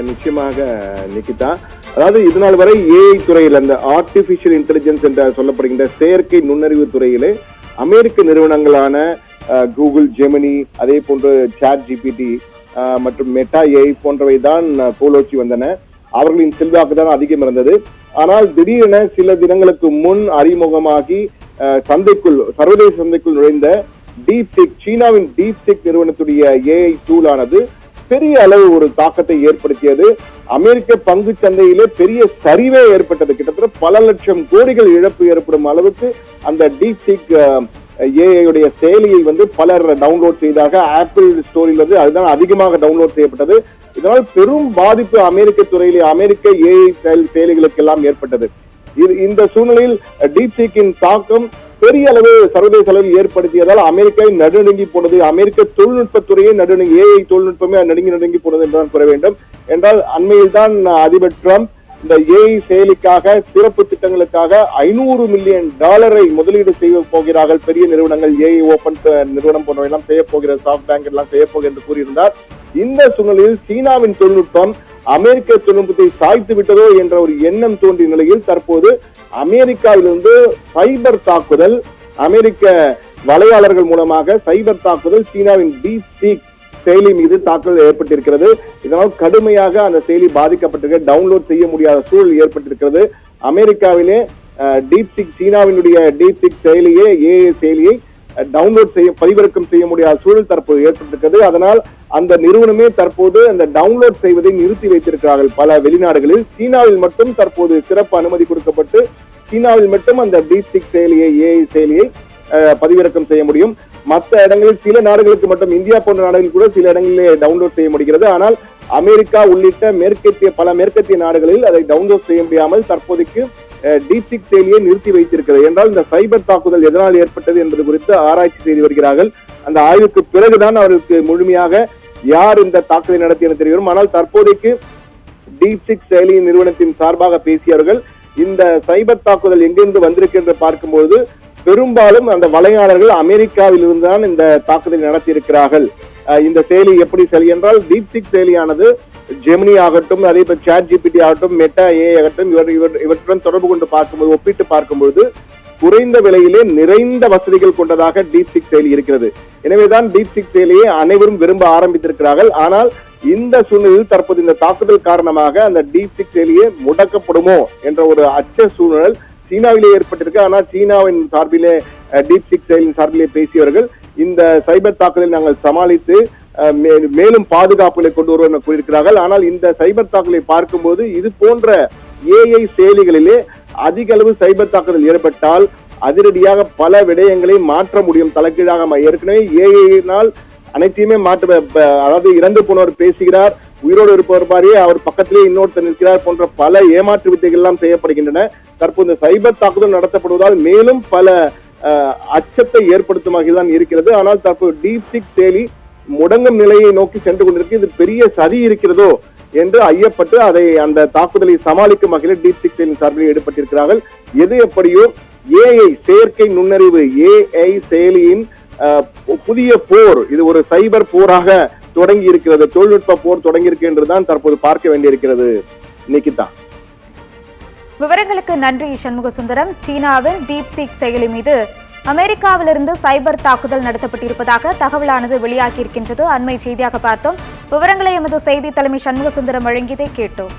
நிச்சயமாக நிகிதா. அதாவது இதுநாள் வரை ஏஐ துறையில், அந்த ஆர்டிபிஷியல் இன்டெலிஜென்ஸ் என்று சொல்லப்படுகின்ற செயற்கை நுண்ணறிவு துறையிலே அமெரிக்க நிறுவனங்களான கூகுள், ஜெமினி, அதே போன்று சாட் ஜிபிடி மற்றும் மெட்டா ஏஐ போன்றவை தான் கோலோச்சி வந்தன. அவர்களின் செல்வாக்கு தான் அதிகம் இருந்தது. ஆனால் திடீரென சில தினங்களுக்கு முன் அறிமுகமாகி சர்வதேச சந்தைக்குள் நுழைந்த டீப்சிக், சீனாவின் டீப்சிக் நிறுவனத்துடைய ஏஐ டூல் ஆனது பெரிய அளவு ஒரு தாக்கத்தை ஏற்படுத்தியது. அமெரிக்க பங்கு சந்தையிலே பெரிய சரிவே ஏற்பட்டது. கிட்டத்தட்ட பல லட்சம் கோடிகள் இழப்பு ஏற்படும் அளவுக்கு அந்த டீப்சிக் ஏஐ செயலியை பலர் டவுன்லோட் செய்தாக. ஆப்பிள் ஸ்டோரில் அதுதான் அதிகமாக டவுன்லோட் செய்யப்பட்டது. இதனால் பெரும் பாதிப்பு அமெரிக்க துறையிலே, அமெரிக்க ஏஐ செயலிகளுக்கு எல்லாம் ஏற்பட்டது. இந்த சூழ்நிலையில் டீப்சீக்கின் தாக்கம் பெரிய அளவு சர்வதேச அளவில் ஏற்படுத்தியதால் அமெரிக்காவை நடுநடுங்கி போனது. அமெரிக்க தொழில்நுட்பத்துறையே ஏஐ தொழில்நுட்பமே நடுங்கி போனது என்றுதான் கூற வேண்டும். என்றால் அண்மையில் தான் அதிபர் டிரம்ப் இந்த ஏஐ செயலிக்காக, சிறப்பு திட்டங்களுக்காக $500 மில்லியன் முதலீடு செய்ய போகிறார்கள். பெரிய நிறுவனங்கள், ஏஐ ஓபன் நிறுவனம் போன்றவை எல்லாம் செய்ய போகிறது, சாஃப்ட் பேங்க் எல்லாம் செய்ய போகிறது என்று கூறியிருந்தார். இந்த சூழ்நிலையில் சீனாவின் தொழில்நுட்பம் அமெரிக்க தொழில்நுட்பத்தை சாய்த்து விட்டதோ என்ற ஒரு எண்ணம் தோன்றிய நிலையில் தற்போது அமெரிக்காவிலிருந்து சைபர் தாக்குதல், அமெரிக்க வலையாளர்கள் மூலமாக சைபர் தாக்குதல் சீனாவின் டீப்சீக் செயலி மீது தாக்குதல் ஏற்பட்டிருக்கிறது. இதனால் கடுமையாக அந்த செயலி பாதிக்கப்பட்டிருக்கிறது. டவுன்லோட் செய்ய முடியாத சூழல் ஏற்பட்டிருக்கிறது. அமெரிக்காவிலே டீப்சீக், சீனாவினுடைய டீப்சீக் செயலியை, ஏஐ செயலியை டவுன்லோட் பதிவிறக்கம் செய்ய முடியாத சூழல் தற்போது ஏற்பட்டிருக்கிறது. அதனால் அந்த நிறுவனமே தற்போது அந்த டவுன்லோட் செய்வதை நிறுத்தி வைத்திருக்கிறார்கள் பல வெளிநாடுகளில். சீனாவில் மட்டும் தற்போது சிறப்பு அனுமதி கொடுக்கப்பட்டு சீனாவில் மட்டும் அந்த டீப்சீக் செயலியை, ஏஐ செயலியை பதிவிறக்கம் செய்ய முடியும். மற்ற இடங்களில் சில நாடுகளுக்கு மட்டும், இந்தியா போன்ற நாடுகளில் கூட சில இடங்களிலே டவுன்லோட் செய்ய முடிகிறது. ஆனால் அமெரிக்கா உள்ளிட்ட பல மேற்கத்திய நாடுகளில் அதை டவுன்லோட் செய்ய முடியாமல் தற்போதைக்கு டீப்சீக் செயலியை நிறுத்தி வைத்திருக்கிறது. என்றால் இந்த சைபர் தாக்குதல் எதனால் ஏற்பட்டது என்பது குறித்து ஆராய்ச்சி செய்து வருகிறார்கள். அந்த ஆய்வுக்கு பிறகுதான் அவர்களுக்கு முழுமையாக யார் இந்த தாக்குதலை நடத்தி என தெரியும். ஆனால் தற்போதைக்கு டீப்சீக் செயலி நிறுவனத்தின் சார்பாக பேசியவர்கள் இந்த சைபர் தாக்குதல் எங்கிருந்து வந்திருக்கு என்று பார்க்கும்போது பெரும்பாலும் அந்த வலையாளர்கள் அமெரிக்காவில் இருந்துதான் இந்த தாக்குதலை நடத்தி இருக்கிறார்கள். இந்த செயலி எப்படி செயலி என்றால், டீப்சீக் செயலியானது ஜெமினி ஆகட்டும், அதே போல் சாட் ஜிபிடி ஆகட்டும், மெட்டா ஏஐ ஆகட்டும், இவற்றுடன் தொடர்பு கொண்டு பார்க்கும்போது, ஒப்பிட்டு பார்க்கும்போது குறைந்த விலையிலே நிறைந்த வசதிகள் கொண்டதாக டீப்சீக் செயலி இருக்கிறது. எனவேதான் டீப்சீக் செயலியை அனைவரும் விரும்ப ஆரம்பித்திருக்கிறார்கள். ஆனால் இந்த சூழ்நிலையில் தற்போது இந்த தாக்குதல் காரணமாக அந்த டீப்சீக் செயலியை முடக்கப்படுமோ என்ற ஒரு அச்ச சூழல் சீனாவிலே ஏற்பட்டிருக்கு. ஆனால் சீனாவின் சார்பிலே, டீப்சீக் செயலின் சார்பிலே பேசியவர்கள் இந்த சைபர் தாக்குதலை நாங்கள் சமாளித்து மேலும் பாதுகாப்புகளை கொண்டு வருவோம் என கூறியிருக்கிறார்கள். ஆனால் இந்த சைபர் தாக்குதலை பார்க்கும்போது இது போன்ற ஏஐ செயலிகளிலே அதிக அளவு சைபர் தாக்குதல் ஏற்பட்டால் அதிரடியாக பல விடயங்களை மாற்ற முடியும். தலைகீழாக ஏற்கனவே ஏஐயினால் அனைத்தையுமே அதாவது இறந்து போனவர் பேசுகிறார், உயிரோடு இருப்பவர் மாதிரியே அவர் பக்கத்திலே இன்னொருத்தர் நிற்கிறார் போன்ற பல ஏமாற்று வித்தைகள் எல்லாம் செய்யப்படுகின்றன. தற்போது சைபர் தாக்குதல் நடத்தப்படுவதால் மேலும் பல அச்சத்தை ஏற்படுத்தும் வகையில் தான் இருக்கிறது. ஆனால் தற்போது டீப்சீக் செயலி முடங்கும் நிலையை நோக்கி சென்று கொண்டிருக்கு. இது பெரிய சதி இருக்கிறதோ என்று ஐயப்பட்டு அந்த தாக்குதலை சமாளிக்கும் வகையில் டீப்சீக் செயலின் சார்பில் ஈடுபட்டிருக்கிறார்கள். எது எப்படியோ ஏஐ, செயற்கை நுண்ணறிவு, ஏஐ செயலியின் புதிய போர், இது ஒரு சைபர் போராக தொடங்கி இருக்கிறது, தொழில்நுட்ப போர் தொடங்கி இருக்கு என்றுதான் தற்போது பார்க்க வேண்டியிருக்கிறது. நிகிதா, விவரங்களுக்கு நன்றி சண்முக சுந்தரம். சீனாவின் டீப்சீக் செயலி மீது அமெரிக்காவிலிருந்து சைபர் தாக்குதல் நடத்தப்பட்டிருப்பதாக தகவலானது வெளியாகியிருக்கின்றது. அண்மை செய்தியாக பார்த்தோம். விவரங்களை எமது செய்தி தலைமை சண்முக சுந்தரம் வழங்கியதை கேட்டோம்.